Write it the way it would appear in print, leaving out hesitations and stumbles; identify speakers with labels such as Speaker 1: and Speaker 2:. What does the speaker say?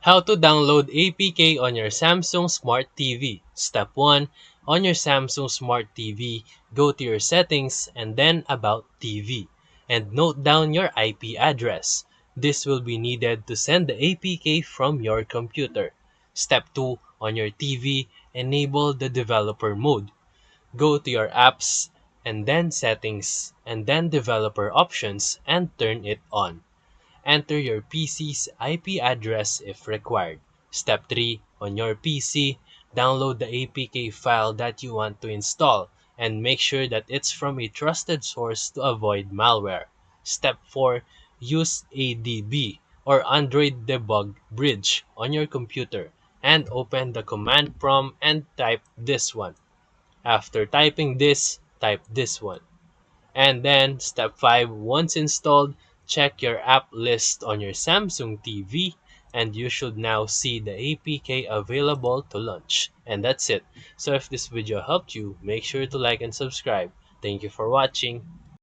Speaker 1: How to download APK on your Samsung Smart TV. Step 1. On your Samsung Smart TV, go to your settings and then About TV. And note down your IP address. This will be needed to send the APK from your computer. Step 2. On your TV, enable the developer mode. Go to your apps and then settings and then developer options and turn it on. Enter your PC's IP address if required. Step 3. On your PC, download the APK file that you want to install and make sure that it's from a trusted source to avoid malware. Step 4. Use ADB or Android Debug Bridge on your computer and open the command prompt and type this one. After typing this, type this one. And then step 5, once installed, check your app list on your Samsung TV and you should now see the APK available to launch. And that's it. So if this video helped you, make sure to like and subscribe. Thank you for watching.